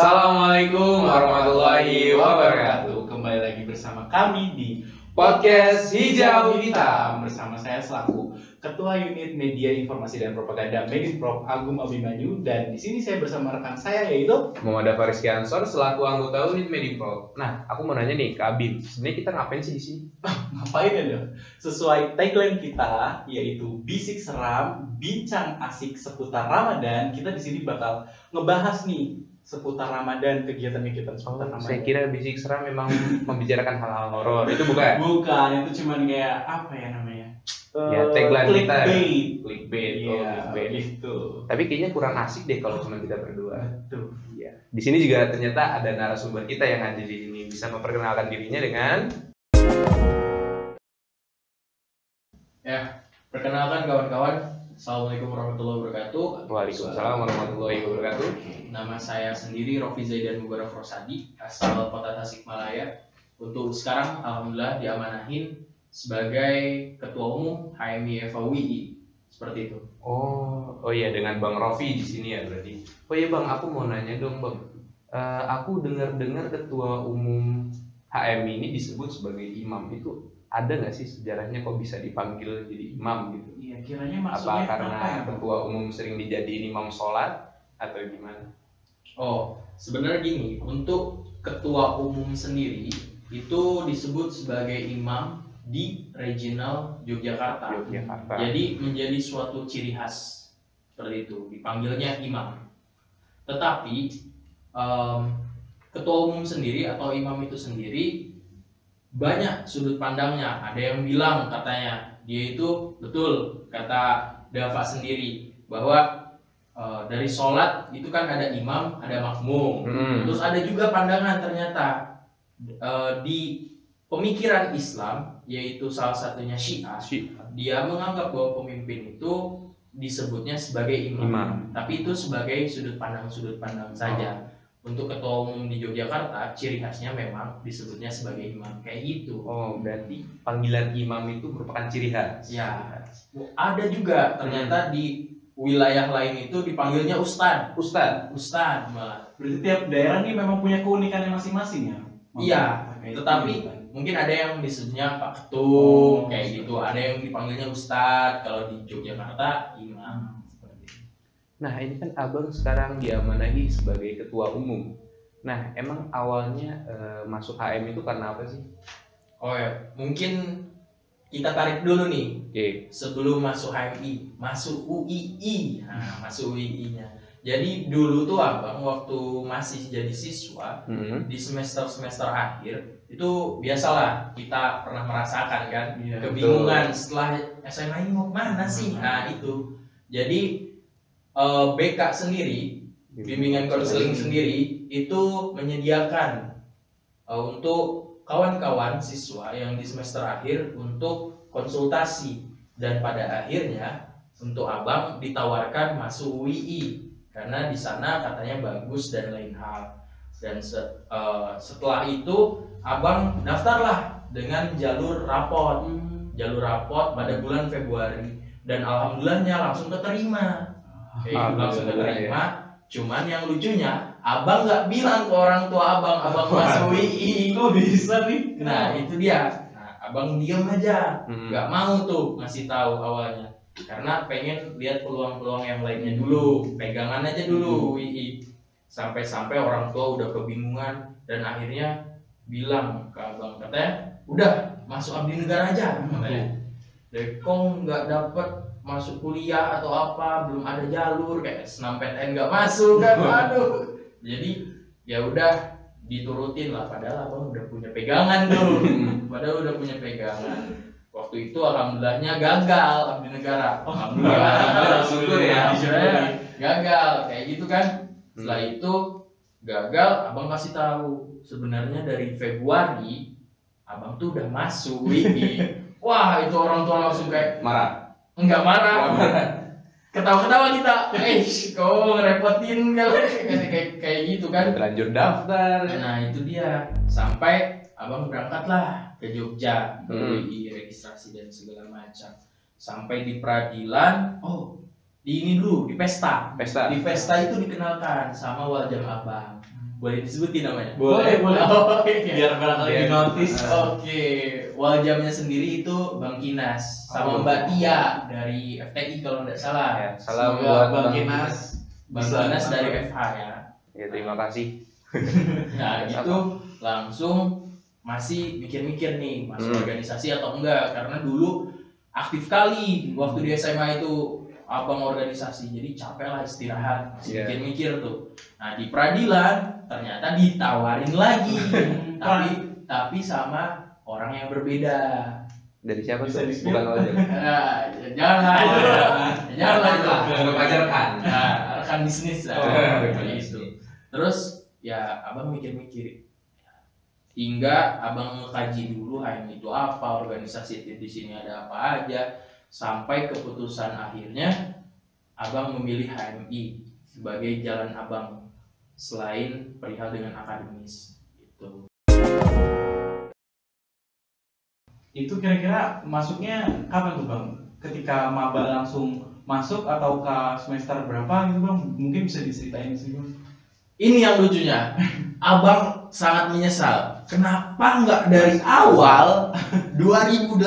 Assalamualaikum warahmatullahi wabarakatuh. Kembali lagi bersama kami di Podcast Hijau Hitam. bersama saya selaku Ketua Unit Media Informasi dan Propaganda Medipro Agung Abimanyu, dan di sini saya bersama rekan saya yaitu Muhammad Faris Ansor selaku anggota unit Medipro. Nah, aku mau nanya nih, Kak Abim, sebenarnya kita ngapain sih di sini? ngapain ya dong? Sesuai tagline kita yaitu Bisik Seram, Bincang Asik seputar Ramadan. Kita di sini bakal ngebahas nih seputar Ramadan, kegiatan-kegiatan seputar Ramadan. Saya kira Bisik Seram memang membicarakan hal-hal horor. Itu bukan? Bukan, itu cuman kayak apa ya namanya? Ya, tagline kita. Clickbait. Iya, clickbait. gitu. Tapi kayaknya kurang asik deh kalau cuma kita berdua. Betul. Iya. Di sini juga ternyata ada narasumber kita yang hadir di sini, bisa memperkenalkan dirinya dengan Perkenalkan kawan-kawan, Assalamualaikum warahmatullahi wabarakatuh. Waalaikumsalam warahmatullahi wabarakatuh. Nama saya sendiri Rofi Zaidan Mubarak Rosadi, asal Kota Tasikmalaya. Untuk sekarang alhamdulillah diamanahin sebagai Ketua Umum HMI FAUI. Seperti itu. Oh iya, dengan Bang Rofi di sini ya berarti. Oh iya Bang, aku mau nanya dong Bang. Aku dengar Ketua Umum HMI ini disebut sebagai imam. Itu ada nggak sih sejarahnya kok bisa dipanggil jadi imam gitu? Iya, kiranya maksudnya Apa karena apa ya, Bang? Ketua Umum sering dijadiin imam sholat atau gimana? Oh, sebenarnya gini, untuk Ketua Umum sendiri itu disebut sebagai imam di Regional Yogyakarta. Yogyakarta. Jadi menjadi suatu ciri khas seperti itu, dipanggilnya imam. Tetapi ketua umum sendiri atau imam itu sendiri banyak sudut pandangnya. Ada yang bilang katanya dia itu betul, kata Dava sendiri, bahwa dari sholat itu kan ada imam, ada makmum. Terus ada juga pandangan ternyata di pemikiran Islam, yaitu salah satunya Syiah. Dia menganggap bahwa pemimpin itu disebutnya sebagai imam. Tapi itu sebagai sudut pandang saja. Untuk ketua umum di Yogyakarta, ciri khasnya memang disebutnya sebagai imam, kayak gitu. Oh, berarti panggilan imam itu merupakan ciri khas. Ya, ada juga ternyata di wilayah lain itu dipanggilnya ustadz malah. Berarti tiap daerah nih memang punya keunikannya masing-masing ya? Iya, Kayak tetapi gitu, kan? mungkin ada yang disebutnya Pak Ketum, kayak gitu. Ada yang dipanggilnya ustadz, kalau di Yogyakarta imam. Nah, ini kan Abang sekarang diamanahi sebagai ketua umum. Nah, emang awalnya masuk HM itu karena apa sih? Oh ya, mungkin kita tarik dulu nih. Oke. Sebelum masuk HMI, masuk UII. Nah, masuk UII-nya. Jadi dulu tuh Abang waktu masih jadi siswa di semester akhir itu biasalah kita pernah merasakan kan, kebingungan setelah SMA ini mau kemana sih? Nah itu. Jadi BK sendiri, bimbingan konseling sendiri itu menyediakan untuk kawan-kawan siswa yang di semester akhir untuk konsultasi, dan pada akhirnya untuk Abang ditawarkan masuk UII karena di sana katanya bagus dan lain hal. Dan setelah itu Abang daftarlah dengan jalur rapot pada bulan Februari, dan alhamdulillahnya langsung keterima. Langsung keterima. Cuman yang lucunya, Abang nggak bilang ke orang tua Abang masuk UII. Kok bisa nih? Nah itu dia. Nah, Abang diem aja, nggak mau tuh ngasih tahu awalnya, karena pengen lihat peluang-peluang yang lainnya dulu, pegangan aja dulu UII. Sampai orang tua udah kebingungan dan akhirnya bilang ke Abang, katanya udah masuk abdi negara aja katanya. Kok nggak dapet masuk kuliah atau apa, belum ada jalur, kayak SNMPTN nggak masuk kan, aduh. Jadi ya udah diturutin lah, padahal Abang udah punya pegangan tuh. Waktu itu alhamdulillahnya gagal abdi negara. Alhamdulillah gagal kayak gitu kan. Setelah itu gagal, Abang kasih tahu sebenarnya dari Februari Abang tuh udah masuk WI. Wah, itu orang tua langsung kayak Marah. enggak marah. Ketawa-ketawa kita. Kau ngerepotin kayak gitu kan. Terlanjur daftar. Nah, itu dia. Sampai Abang berangkatlah ke Jogja, ke UII, registrasi dan segala macam. Sampai di peradilan, di ini dulu, di pesta. Di pesta itu dikenalkan sama Waljam Abang. Boleh disebutin namanya? Boleh. Oh, iya. Biar barangkali Biar- di notice. Oke, waljamnya sendiri itu Bang Kinas sama Mbak Tia dari FTI kalau nggak salah. Ya, salam Semoga buat Bang Kinas. Bang Bisa. Kinas dari FH ya. Ya, terima kasih. Nah itu langsung masih mikir-mikir nih masuk organisasi atau enggak, karena dulu aktif kali waktu di SMA itu abang organisasi, jadi capek lah istirahat, masih Yeah. mikir-mikir tuh. Nah di peradilan ternyata ditawarin lagi, tapi sama orang yang berbeda. Dari siapa Bisa tuh? di-spill? Bukan wajah. Nah, jangan lah. Pajarkan. Nah, rekan bisnis lah. rekan Gitu. Terus ya abang mikir-mikir, hingga abang ngekaji dulu HMI itu apa, organisasi di sini ada apa aja, sampai keputusan akhirnya abang memilih HMI sebagai jalan abang selain perihal dengan akademis gitu. Itu kira-kira masuknya kapan tuh Bang? Ketika maba langsung masuk atau ke semester berapa gitu Bang? Mungkin bisa diceritain sih Bang. Ini yang lucunya, abang sangat menyesal kenapa nggak dari awal 2018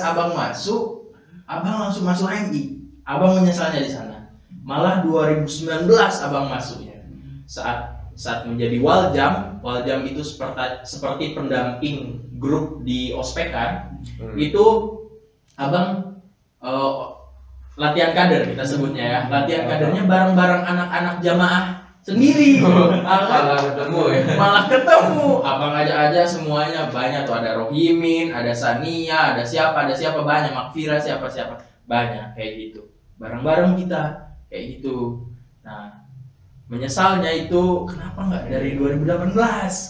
abang masuk, abang langsung masuk HMI. Abang menyesalnya di sana. Malah 2019 abang masuknya. Saat menjadi waljam itu seperti pendamping grup di ospekan. Itu abang latihan kader kita sebutnya ya. Latihan kadernya bareng-bareng anak-anak jamaah sendiri. Malah ketemu ya. Malah ketemu, abang aja semuanya banyak tuh, ada Rohimin, ada Sania, ada siapa banyak, Makfira siapa banyak kayak gitu, bareng-bareng kita kayak gitu. Nah menyesalnya itu kenapa nggak dari 2018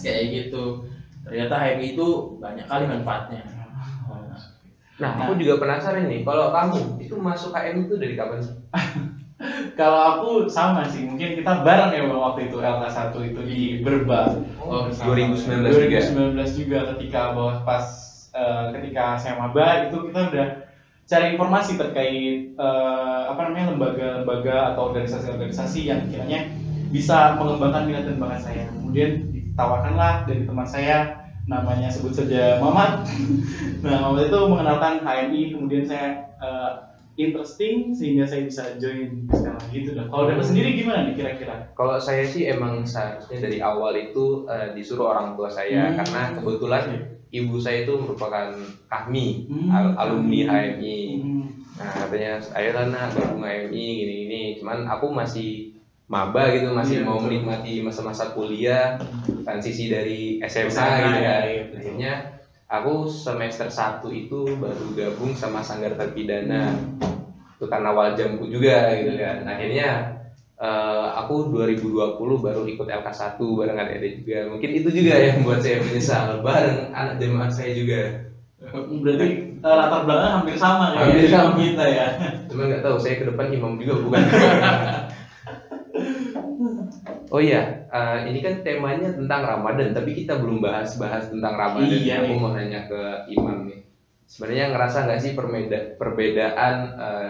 kayak gitu. Ternyata HMI itu banyak kali manfaatnya. Nah, aku juga penasaran nih, kalau kamu itu masuk HMI itu dari kapan sih? Kalau aku sama sih, mungkin kita bareng ya Bang waktu itu LK1 itu di Berba. Oh, bersama. 2019 juga ketika ketika saya maba itu kita udah cari informasi terkait lembaga-lembaga atau organisasi-organisasi yang kiranya bisa mengembangkan minat dan bakat saya. Kemudian ditawarkanlah dari teman saya, namanya sebut saja Mamat. Nah, Mamat itu mengenalkan HMI, kemudian saya interesting sehingga saya bisa join sekarang gitu. Kalau Dapat sendiri gimana nih kira-kira? Kalau saya sih emang seharusnya dari awal itu disuruh orang tua saya, karena kebetulan ibu saya itu merupakan kahmi, alumni HMI. Nah katanya, ayolah nak gabung HMI gini-gini. Cuman aku masih maba gitu, masih mau menikmati masa-masa kuliah, transisi dari SMA gitu kan. Akhirnya aku semester 1 itu baru gabung sama Sanggar Terpidana. Itu karena waljamku juga gitu kan. Akhirnya aku 2020 baru ikut LK1 bareng adik-adik juga. Mungkin itu juga yang membuat saya menyesal, bareng anak jemaah saya juga. Berarti latar belakangnya hampir sama Hampir sama. kita ya. Cuma nggak tahu, saya ke depan imam juga bukan. Oh iya, ini kan temanya tentang Ramadan, tapi kita belum bahas tentang Ramadan. Iya, Aku nih. mau nanya ke Imam nih. Sebenarnya ngerasa nggak sih perbedaan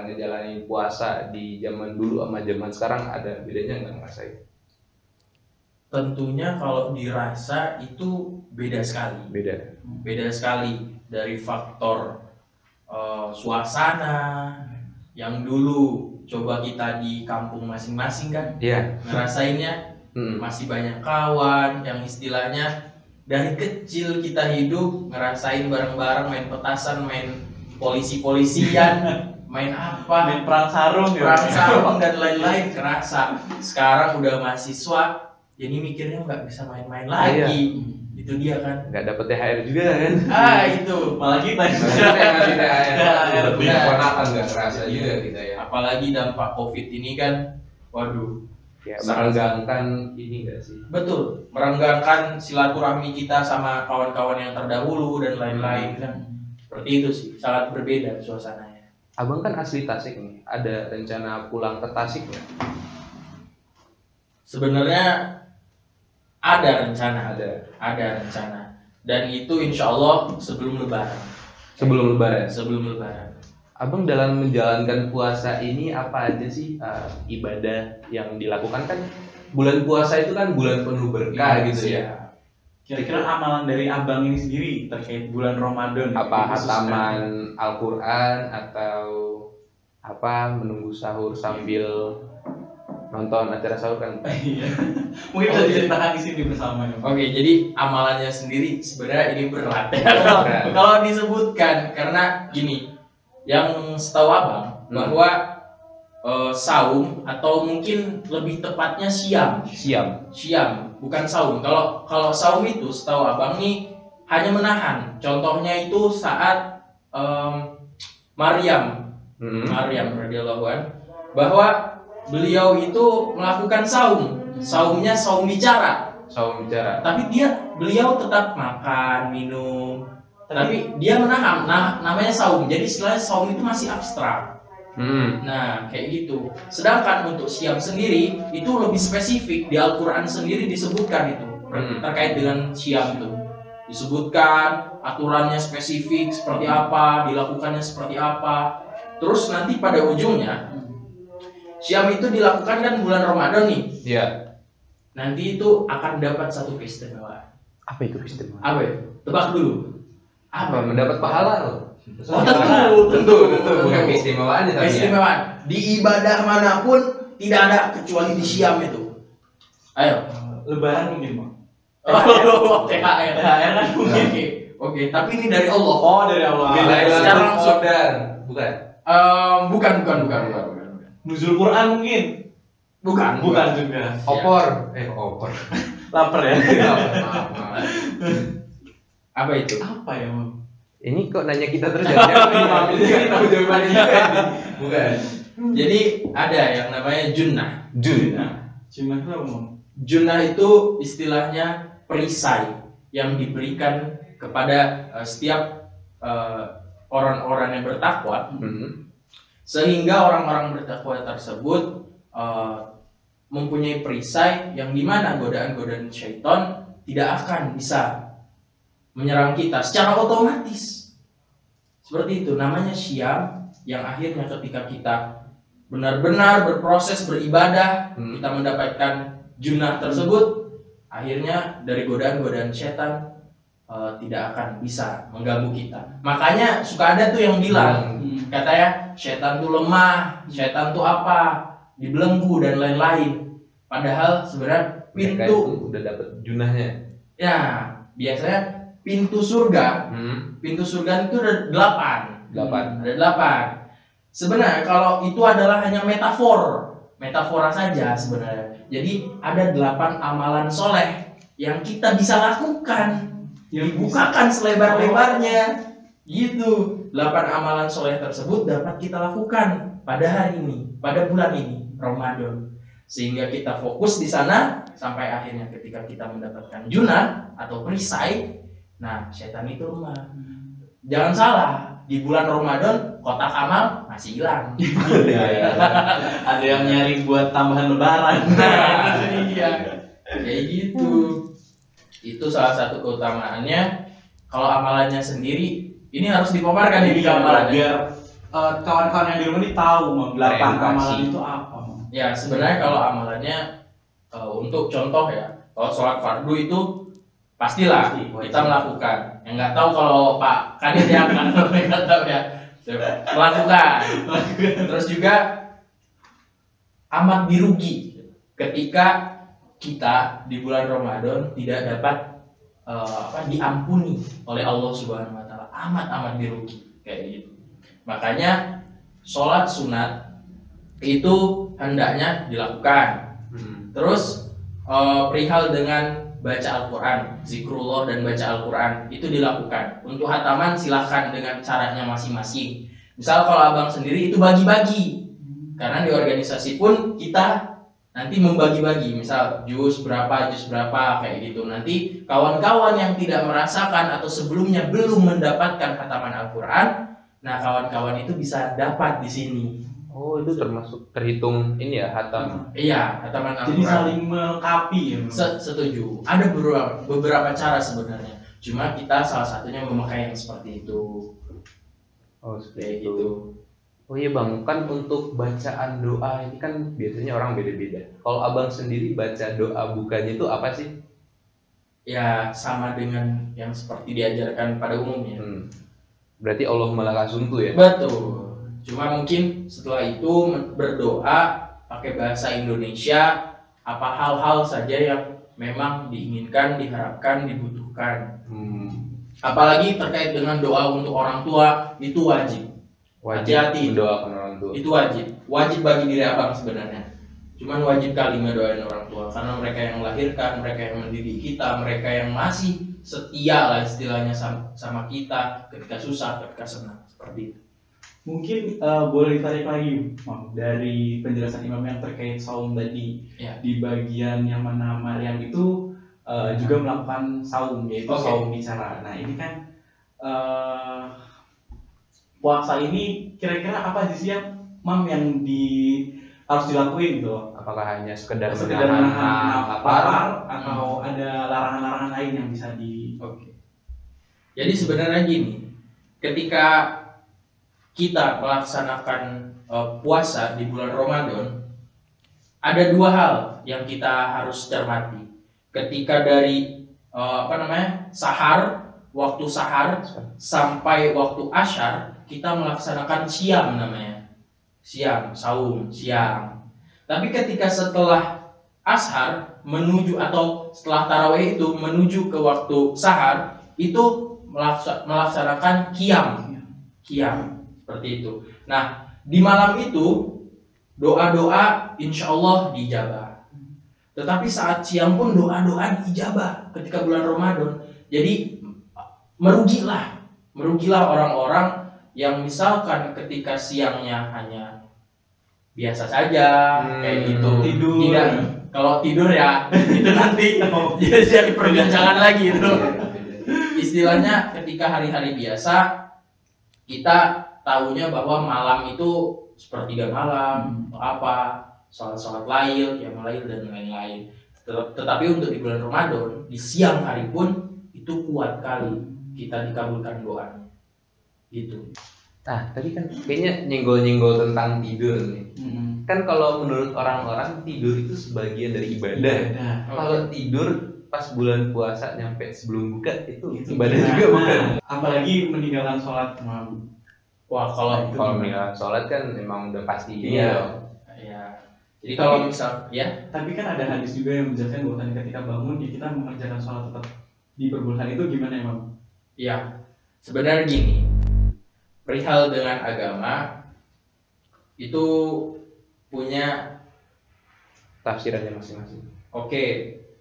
ngejalanin puasa di zaman dulu sama zaman sekarang, ada bedanya nggak ngerasain? Tentunya kalau dirasa itu beda sekali. Beda sekali dari faktor suasana yang dulu coba kita di kampung masing-masing kan, Iya. ngerasainnya masih banyak kawan yang istilahnya dari kecil kita hidup ngerasain bareng-bareng, main petasan, main polisi-polisian, main apa, Main perang sarung perang sarung dan lain-lain. Kerasa sekarang udah mahasiswa, jadi mikirnya nggak bisa main-main lagi. Itu dia kan, Nggak dapet THR juga kan? itu Malah kita Maksudnya yang ngasih THR, THR, punya iya. ponakan nggak kerasa juga kita ya. apalagi dampak COVID ini kan, waduh. Ya, merenggangkan ini nggak sih? Betul, merenggangkan silaturahmi kita sama kawan-kawan yang terdahulu dan lain-lain kan. Seperti itu sih, sangat berbeda suasananya. Abang kan asli Tasik nih, ada rencana pulang ke Tasik nggak? Sebenarnya ada rencana, Ada. rencana. Dan itu insya Allah sebelum Lebaran. Sebelum Lebaran. Sebelum Lebaran. Abang dalam menjalankan puasa ini apa aja sih ibadah yang dilakukan kan? bulan puasa itu kan bulan penuh berkah Iya, gitu ya. Kira-kira amalan dari abang ini sendiri terkait bulan Ramadan? Apa khususnya? hataman Al-Quran atau apa menunggu sahur sambil nonton acara sahur kan? Iya. Mungkin bisa diceritakan di sini bersama ya. Oke, jadi amalannya sendiri sebenarnya ini berat ya. Berat. Kalau disebutkan karena gini, yang setahu abang bahwa saum atau mungkin lebih tepatnya siam, bukan saum. Kalau saum itu setahu abang nih hanya menahan. Contohnya itu saat Maryam radhiyallahu an, bahwa beliau itu melakukan saumnya saum bicara. Tapi beliau tetap makan, minum, tapi dia menahan. Nah, namanya saum. Jadi istilahnya saum itu masih abstrak. Nah, kayak gitu. Sedangkan untuk siam sendiri itu lebih spesifik, di Al-Quran sendiri disebutkan itu terkait dengan siam itu. Disebutkan aturannya spesifik seperti apa, dilakukannya seperti apa. Terus nanti pada ujungnya siam itu dilakukan kan bulan Ramadan nih. Iya. Nanti itu akan dapat satu keistimewaan. Apa itu istimewa? Apa itu? Tebak dulu. Apa? Mendapat pahala loh. Oh, tentu. Bukan keistimewaan ya. Keistimewaan. Di ibadah manapun tidak ada kecuali di siam itu. Ayo. Lebaran mungkin, Bang. Oh, THR. THR kan mungkin. Oke, tapi ini dari Allah. Oh, dari Allah. Secara langsung. Bukan. Bukan. Nuzul Quran mungkin. Bukan juga. Opor. Lapar ya. Maaf. Apa itu? Apa ya, Bang? Ini kok nanya kita terus jangan ini kan tahu jawabannya juga ini. Bukan. Jadi ada yang namanya junnah. Junnah itu apa, Bang? Junnah itu istilahnya perisai yang diberikan kepada setiap orang-orang yang bertakwa, sehingga orang-orang bertakwa tersebut mempunyai perisai yang dimana godaan-godaan syaitan tidak akan bisa menyerang kita secara otomatis. Seperti itu, namanya syam, yang akhirnya ketika kita benar-benar berproses beribadah, kita mendapatkan junnah tersebut, akhirnya dari godaan-godaan setan tidak akan bisa mengganggu kita. Makanya suka ada tuh yang bilang, katanya setan tuh lemah, setan tuh apa, dibelenggu dan lain-lain. Padahal sebenarnya pintu udah dapat junahnya. Ya, biasanya pintu surga itu ada 8. Ada 8. Sebenarnya kalau itu adalah hanya metafora saja sebenarnya. Jadi ada 8 amalan soleh yang kita bisa lakukan, dibukakan selebar-lebarnya. Gitu. 8 amalan soleh tersebut dapat kita lakukan pada hari ini, pada bulan ini, Ramadan. Sehingga kita fokus di sana sampai akhirnya ketika kita mendapatkan junnah atau perisai, nah setan itu lemah. Jangan salah, di bulan Ramadan kotak amal masih hilang. Ada yang nyari buat tambahan lebaran. Nah, itu dia. Kayak gitu. Itu salah satu keutamaannya. Kalau amalannya sendiri, ini harus dipaparkan di amalannya. Biar kawan-kawan yang di rumah ini tahu, Bang, 8 amalan itu apa, Bang. Ya, sebenarnya kalau amalannya untuk contoh ya, kalau sholat fardu itu pastilah kita melakukan. Yang nggak tahu kalau Pak Kadit yang nggak tahu ya, melakukan. Terus juga amat dirugi ketika kita di bulan Ramadan tidak dapat diampuni oleh Allah Subhanahu Wa Taala. Amat dirugi kayak gitu. Makanya sholat sunat itu hendaknya dilakukan. Terus perihal dengan baca Al-Quran, zikrullah dan baca Al-Quran itu dilakukan. Untuk hataman silahkan dengan caranya masing-masing. Misal kalau abang sendiri itu bagi-bagi, karena di organisasi pun kita nanti membagi-bagi, misal juz berapa kayak gitu. Nanti kawan-kawan yang tidak merasakan atau sebelumnya belum mendapatkan hataman Al-Quran, nah kawan-kawan itu bisa dapat di sini. Oh, itu termasuk terhitung ini ya, hatam. Iya, hataman Al-Quran. Jadi saling melengkapi ya. Setuju. Ada beberapa cara sebenarnya. Cuma kita salah satunya memakai yang seperti itu. Oh, Kayak gitu. Oh iya bang, kan untuk bacaan doa ini kan biasanya orang beda-beda. Kalau abang sendiri baca doa bukanya itu apa sih? Ya sama dengan yang seperti diajarkan pada umumnya. Berarti Allahumma laka sumtu ya? Betul. Cuma mungkin setelah itu berdoa pakai bahasa Indonesia, apa hal-hal saja yang memang diinginkan, diharapkan, dibutuhkan. Apalagi terkait dengan doa untuk orang tua, itu wajib. Hati-hati mendoakan orang tua. Itu wajib bagi diri abang sebenarnya. Cuman wajib kali ngedoain orang tua karena mereka yang melahirkan, mereka yang mendidik kita, mereka yang masih setia lah istilahnya sama kita ketika susah, ketika senang, seperti itu. Mungkin boleh ditarik lagi Mam, dari penjelasan Imam yang terkait saum tadi Ya. di bagian yang mana Maryam itu juga melakukan saum, yaitu saum bicara. Nah ini kan puasa ini kira-kira apa sih yang Mam yang harus dilakuin gitu loh? Apakah hanya sekedar menahan lapar atau ada larangan-larangan lain yang bisa Jadi sebenarnya gini, ketika kita melaksanakan puasa di bulan Ramadan, ada dua hal yang kita harus cermati. Ketika dari waktu sahar sampai waktu asyar, kita melaksanakan siam namanya. Saum. Tapi ketika setelah ashar menuju atau setelah tarawih itu menuju ke waktu sahar, itu melaksanakan qiyam seperti itu. Nah, di malam itu doa-doa insya Allah dijabah. Tetapi saat siang pun doa-doa dijabah ketika bulan Ramadan. Jadi merugilah orang-orang yang misalkan ketika siangnya hanya biasa saja kayak gitu, tidur. Kalau tidur ya itu nanti jadi perbincangan lagi itu. Istilahnya ketika hari-hari biasa kita tahunya bahwa malam itu sepertiga malam atau apa, sholat lail, qiyamul lail dan lain-lain. Tetapi untuk di bulan Ramadan di siang hari pun itu kuat kali kita dikabulkan doanya gitu. Nah, tadi kan kayaknya nyenggol-nyenggol tentang tidur nih. Kan kalau menurut orang-orang tidur itu sebagian dari ibadah. Kalau tidur pas bulan puasa nyampe sebelum buka itu ibadah juga bukan? Apalagi meninggalkan sholat. Wah, kalau meninggalkan sholat kan memang udah pasti. Iya. Jadi kalau misal ya. Tapi kan ada hadis juga yang menjelaskan bahwa ketika bangun ya kita mengerjakan sholat tetap diperbolehkan, itu gimana Imam? Ya, sebenarnya gini. Perihal dengan agama itu punya tafsirannya masing-masing. Oke,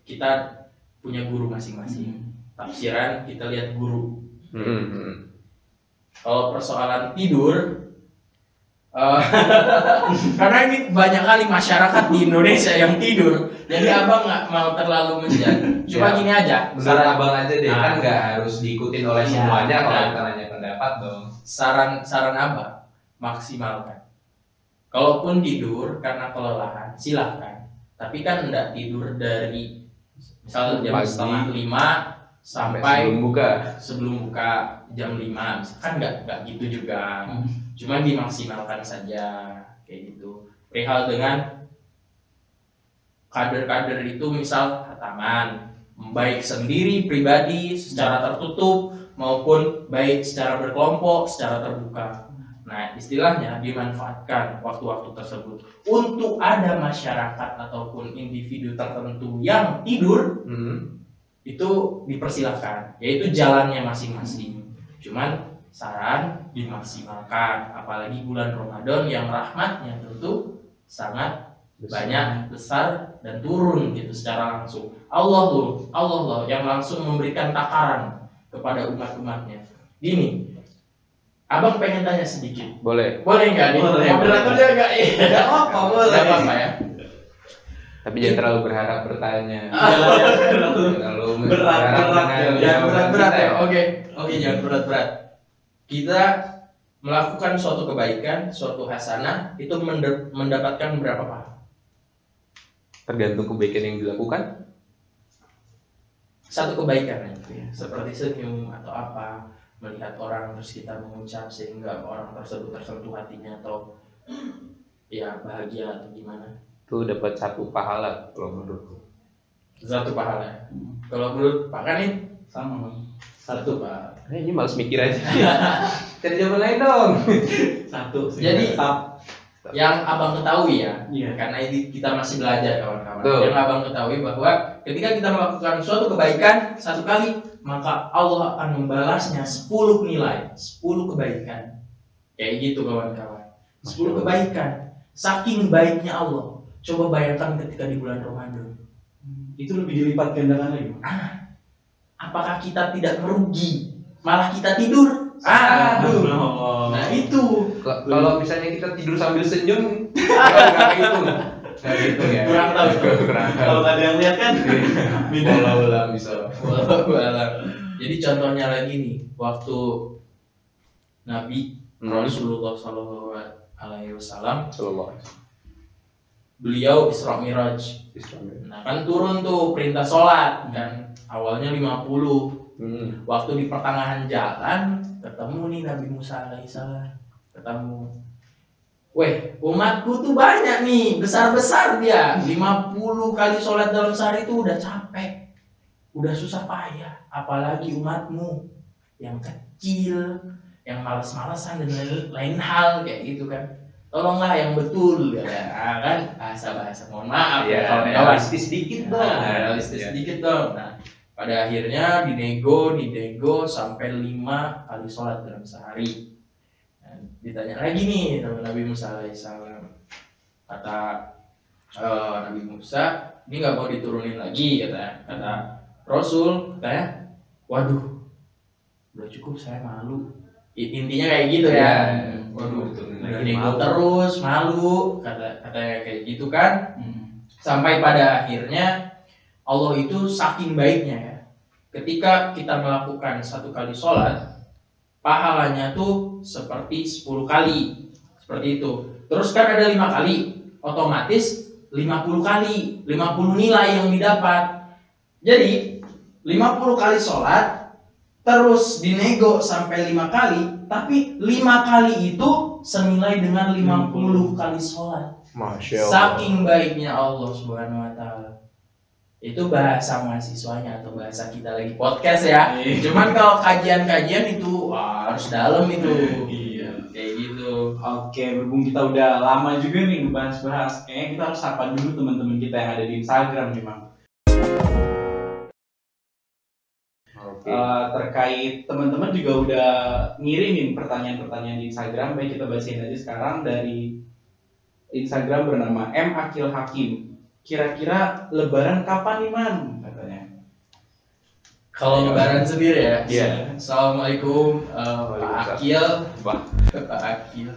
kita punya guru masing-masing. Tafsiran kita lihat guru. Kalau persoalan tidur, karena ini banyak kali masyarakat di Indonesia yang tidur, jadi abang nggak mau terlalu menjudge. Cuma gini aja, saran abang aja deh, kan nggak harus diikutin oleh semuanya kalau kita nanya pendapat dong. Saran abang, maksimalkan. Kalaupun tidur karena kelelahan, silahkan. Tapi kan enggak tidur dari misal jam 4:30 sampai sebelum buka jam 5, kan enggak gitu juga. Cuma dimaksimalkan saja kayak gitu. Perihal dengan kader-kader itu misal khataman, baik sendiri pribadi secara tertutup maupun baik secara berkelompok, secara terbuka. Nah, istilahnya dimanfaatkan waktu-waktu tersebut untuk ada masyarakat ataupun individu tertentu yang tidur, itu dipersilahkan, yaitu jalannya masing-masing. Cuman saran dimaksimalkan, apalagi bulan Ramadan yang rahmatnya tentu sangat banyak, besar dan turun gitu secara langsung. Allah loh yang langsung memberikan takaran kepada umat-umatnya. Gini, abang pengen tanya sedikit. Boleh nggak nih? Moderatornya nggak? Nggak apa-apa, boleh. Nggak apa-apa ya. Tapi jangan terlalu berharap bertanya. Terlalu berat ya. Oke, jangan berat-berat. Kita melakukan suatu kebaikan, suatu hasanah itu mendapatkan berapa pahala? Tergantung kebaikan yang dilakukan. Satu kebaikan ya, seperti senyum atau apa, melihat orang terus kita mengucap sehingga orang tersebut tersentuh hatinya atau ya bahagia atau gimana. Itu dapat 1 pahala kalau menurutku. 1 pahala. Kalau menurut Pak kan ini Sama Bang. 1 Pak. Ini males mikir aja. Cari jawaban lain dong. 1. Jadi yang abang ketahui ya, Iya. karena ini kita masih belajar kawan-kawan. Betul. Yang abang ketahui bahwa ketika kita melakukan suatu kebaikan 1 kali, maka Allah akan membalasnya 10 nilai, 10 kebaikan. Kayak gitu kawan-kawan. 10 kebaikan. Saking baiknya Allah. Coba bayangkan ketika di bulan Ramadan. Itu lebih dilipat gandakan lagi. Apakah kita tidak merugi? Malah kita tidur. Aduh. Nah itu. Kalau misalnya kita tidur sambil senyum, nggak gitu. Nggak gitu ya. Kurang tahu. Kurang tahu. Kalau ada yang lihat kan beda. Bola bisa. Wallahualam. Jadi contohnya lagi nih, waktu Nabi Rasulullah Shallallahu Alaihi Wasallam, beliau Isra Miraj. Nah kan turun tuh perintah sholat kan, awalnya 50. Waktu di pertengahan jalan ketemu nih Nabi Musa alaihissalam, ketemu. Weh, umatku tuh banyak nih, besar-besar dia. 50 kali sholat dalam sehari itu udah capek, udah susah payah. Apalagi umatmu yang kecil, yang malas-malasan dan lain hal kayak gitu kan. Tolonglah yang betul ya kan, bahasa-bahasa mohon maaf ya, kawan-kawan. realistis sedikit dong. Realistis sedikit dong. Nah, pada akhirnya dinego sampai 5 kali sholat dalam sehari. Nah, ditanya lagi nih sama Nabi Musa alaihissalam, kata Nabi Musa, ini nggak mau diturunin lagi kata Rasul, katanya, waduh, udah cukup saya malu. Intinya kayak gitu ya. Waduh, udah nego terus, malu, katanya kayak gitu kan. Sampai pada akhirnya Allah itu saking baiknya ya. Ketika kita melakukan 1 kali sholat, pahalanya tuh seperti 10 kali. Seperti itu. Terus kan ada 5 kali, otomatis 50 kali, 50 nilai yang didapat. Jadi 50 kali sholat, terus dinego sampai 5 kali, tapi 5 kali itu senilai dengan 50 kali sholat. Masya Allah. Saking baiknya Allah Subhanahu wa Ta'ala. Itu bahasa mahasiswanya atau bahasa kita lagi podcast ya. Cuman kalau kajian-kajian itu harus dalam itu. Iya. Kayak gitu. Oke, berhubung kita udah lama juga nih ngebahas-bahas, kayaknya kita harus sapa dulu teman-teman kita yang ada di Instagram nih, Bang. Terkait teman-teman juga udah ngirimin pertanyaan-pertanyaan di Instagram, baik kita bacain aja sekarang dari Instagram bernama M Akil Hakim. Kira-kira Lebaran kapan nih Man? Katanya. Kalau Lebaran sendiri ya. Iya. Assalamualaikum Pak Akil. Pak Akil.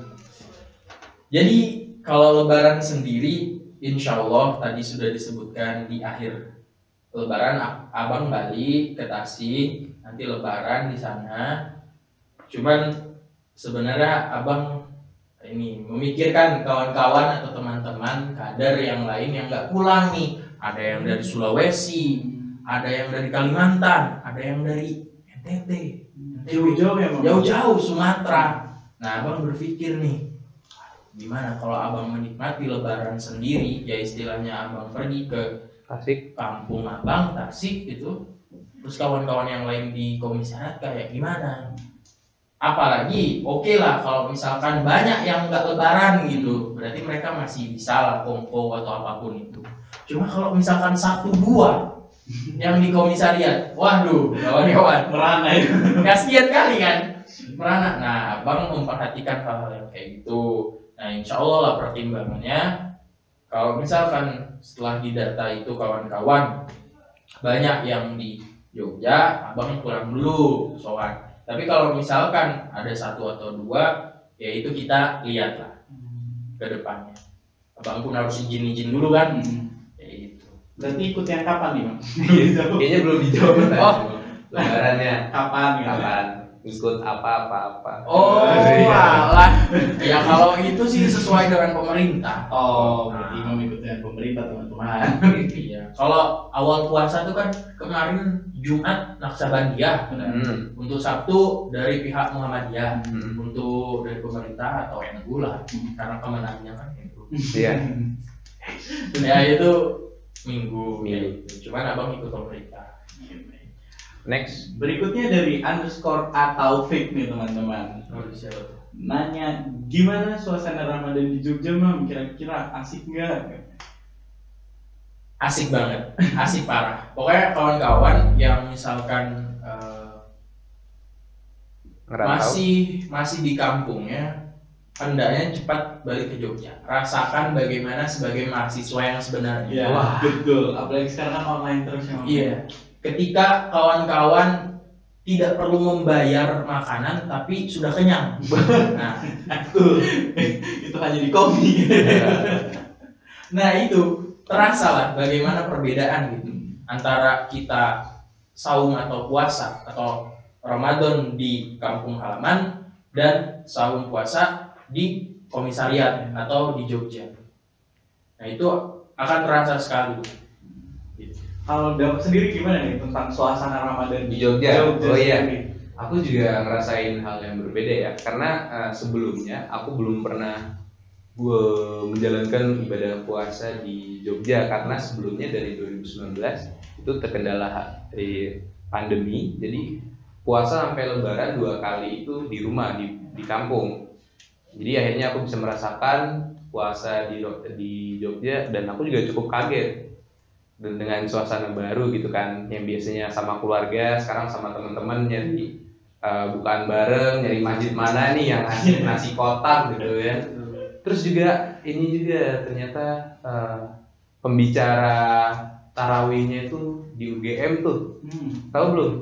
Jadi kalau Lebaran sendiri, insya Allah tadi sudah disebutkan di akhir Lebaran abang balik ke Tasik, nanti Lebaran di sana. Cuman sebenarnya abang ini memikirkan kawan-kawan atau teman-teman kader yang lain yang nggak pulang nih. Ada yang dari Sulawesi, ada yang dari Kalimantan, ada yang dari NTT, Jauh-jauh ya, Bang? jauh-jauh Sumatera. Nah abang berpikir nih, gimana kalau abang menikmati Lebaran sendiri, ya istilahnya abang pergi ke Tasik, kampung abang, Tasik gitu, terus kawan-kawan yang lain di komisariat kayak gimana? Apalagi oke lah kalau misalkan banyak yang nggak Lebaran gitu, berarti mereka masih bisa lah kongko atau apapun itu. Cuma kalau misalkan 1-2 yang di komisariat, waduh kawan-kawan Merana itu. kasihan kali kan, merana. Nah abang memperhatikan hal-hal yang kayak gitu. Nah insya Allah lah pertimbangannya, kalau misalkan setelah didata itu kawan-kawan banyak yang di Jogja, abang pulang dulu soal. Tapi kalau misalkan ada 1 atau 2, ya itu kita lihatlah ke depannya. Abang pun harus izin dulu kan. Kayak gitu. Berarti ikut yang kapan nih, Bang? kayaknya belum dijawab tadi. Oh. Lebarannya Kapan? kapan? Ikut apa? Oh alah. Ya kalau itu sih sesuai dengan pemerintah. Oh, berarti Imam ikut yang pemerintah, teman-teman. Iya. Kalau awal puasa tuh kan kemarin Jumat Naksabandiyah. Untuk Sabtu dari pihak Muhammadiyah. Untuk dari pemerintah atau NU lah, karena pemenangnya kan NU. Iya. Ya itu Minggu. Cuman abang ikut pemerintah. Next. Berikutnya dari _A_Taufik nih teman-teman. Nanya, gimana suasana Ramadan di Jogja, Mam? Kira-kira asik nggak? Asik banget, asik parah. Pokoknya kawan-kawan yang misalkan masih di kampungnya, hendaknya cepat balik ke Jogja. Rasakan bagaimana sebagai mahasiswa yang sebenarnya. Ya, wah, betul. Apalagi sekarang kan online terus ya. Iya. Ketika kawan-kawan tidak perlu membayar makanan tapi sudah kenyang. Nah, itu hanya di kopi. Nah, itu terasa lah bagaimana perbedaan gitu antara kita saum atau puasa atau Ramadan di kampung halaman dan saum puasa di komisariat atau di Jogja. Nah, itu akan terasa sekali. Kalau dapat sendiri gimana nih tentang suasana Ramadan di Jogja? Oh iya, sendiri? Aku juga ngerasain hal yang berbeda ya, karena sebelumnya aku belum pernah menjalankan ibadah puasa di Jogja, karena sebelumnya dari 2019 itu terkendala pandemi, jadi puasa sampai Lebaran 2 kali itu di rumah di kampung. Jadi akhirnya aku bisa merasakan puasa di Jogja, dan aku juga cukup kaget dan dengan suasana baru gitu kan, yang biasanya sama keluarga sekarang sama teman-teman nyari bukaan bareng, nyari masjid mana nih yang ngasih nasi kotak gitu ya. Terus juga ini juga ternyata pembicara tarawihnya itu di UGM tuh, tahu belum?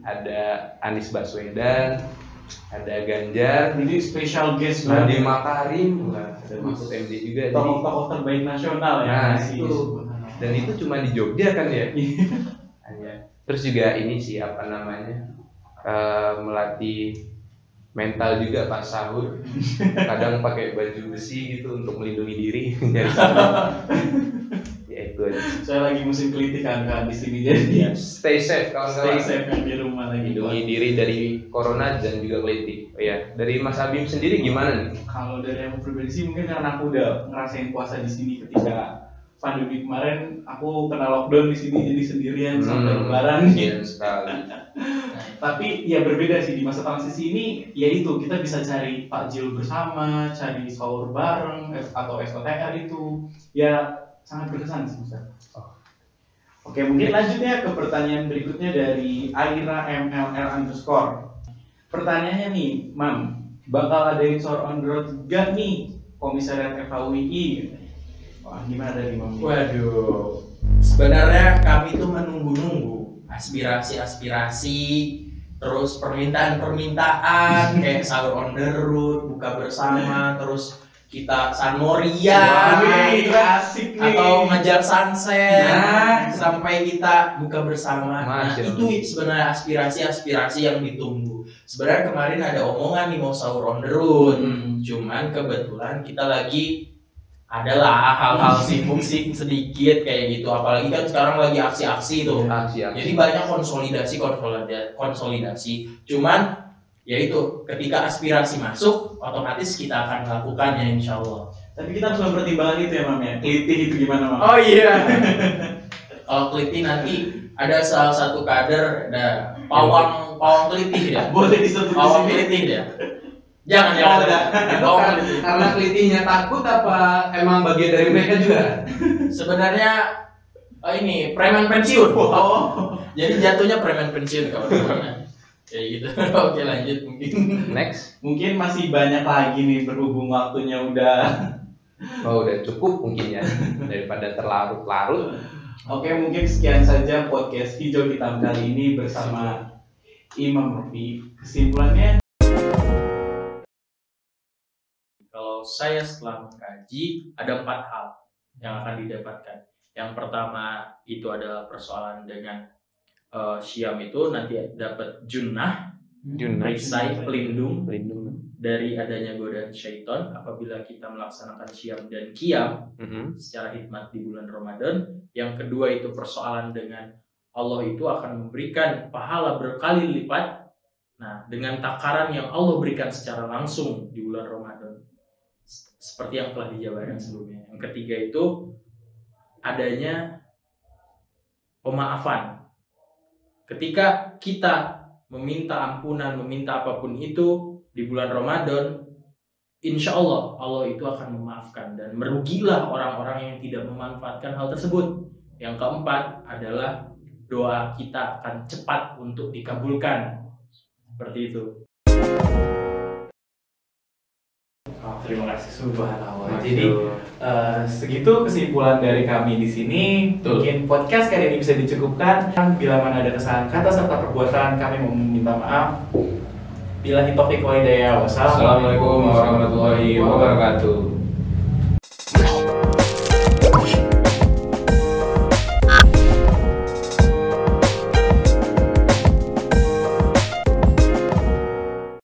Ada Anies Baswedan, ada Ganjar, jadi special guest Nadiem Makarim, ada Mahfud MD juga, tokoh-tokoh terbaik nasional ya. Nah itu. Dan itu cuma di Jogja kan ya. Terus juga ini sih apa namanya, melatih mental juga pas sahur. Kadang pakai baju besi gitu untuk melindungi diri. Ya itu aja. Saya lagi musim keliti kan di sini, jadi stay safe kawan-kawan. Stay safe di rumah lagi. Lindungi diri dari corona dan juga keliti. Oh ya, dari Mas Abim sendiri gimana nih? Kalau dari aku pribadi sih mungkin karena aku udah ngerasain puasa di sini ketika pandemi kemarin, aku kena lockdown di sini jadi sendirian sampai Lebaran. Iya sekali. Tapi ya berbeda sih di masa transisi ini, yaitu kita bisa cari takjil bersama, cari sahur bareng atau SOTR itu ya sangat berkesan sih Ustaz. Oke, mungkin lanjutnya ke pertanyaan berikutnya dari Aira MLR _. Pertanyaannya nih, Mam, bakal adain sahur on the road gak nih komisariat FHUI? Wah, gimana dari Mam? Waduh, sebenarnya kami tuh menunggu-nunggu aspirasi, terus permintaan kayak sahur on the road, buka bersama, terus kita San Moria gitu kan, asik nih. Atau ngejar sunset, sampai kita buka bersama. Nah, itu sebenarnya aspirasi yang ditunggu. Sebenarnya kemarin ada omongan nih mau sahur on the road, cuman kebetulan kita lagi adalah hal-hal sibuk sih sedikit kayak gitu, apalagi kan sekarang lagi aksi-aksi tuh. Jadi banyak konsolidasi. Cuman ya itu ketika aspirasi masuk otomatis kita akan melakukannya insya Allah. Tapi kita harus mempertimbangkan itu ya Mam ya. Keliti itu gimana Mam? Oh iya. Kalau keliti nanti ada salah satu kader, ada pawang keliti ya. Boleh disebut pawang keliti ya. Jangan. Karena kelitinya takut apa emang bagian dari mereka juga? Sebenarnya ini preman pensiun. Oh. Jadi jatuhnya preman pensiun kawan-kawan. Kayak gitu. Oke, lanjut mungkin. Next. Mungkin masih banyak lagi nih berhubung waktunya udah cukup mungkin ya, daripada terlarut-larut. Oke, mungkin sekian saja podcast Hijau Hitam kali ini bersama Imam Rofi. Kesimpulannya, kalau saya setelah mengkaji ada 4 hal yang akan didapatkan. Yang pertama itu adalah persoalan dengan Syam itu nanti dapat junnah, perisai, pelindung dari adanya godaan syaitan apabila kita melaksanakan Syam dan Qiyam secara hikmat di bulan Ramadan. Yang kedua itu persoalan dengan Allah itu akan memberikan pahala berkali lipat. Nah, dengan takaran yang Allah berikan secara langsung di bulan Ramadan, seperti yang telah dijabarkan sebelumnya. Yang ketiga itu adanya pemaafan. Ketika kita meminta ampunan, meminta apapun itu di bulan Ramadan, insya Allah Allah itu akan memaafkan, dan merugilah orang-orang yang tidak memanfaatkan hal tersebut. Yang keempat adalah doa kita akan cepat untuk dikabulkan. Seperti itu. Oh, terima kasih, subhanallah. Jadi segitu kesimpulan dari kami di sini. Mungkin podcast kali ini bisa dicukupkan. Bila mana ada kesalahan kata serta perbuatan, kami mau meminta maaf. Billahi taufiq wal hidayah. Wassalamualaikum Assalamualaikum warahmatullahi wabarakatuh.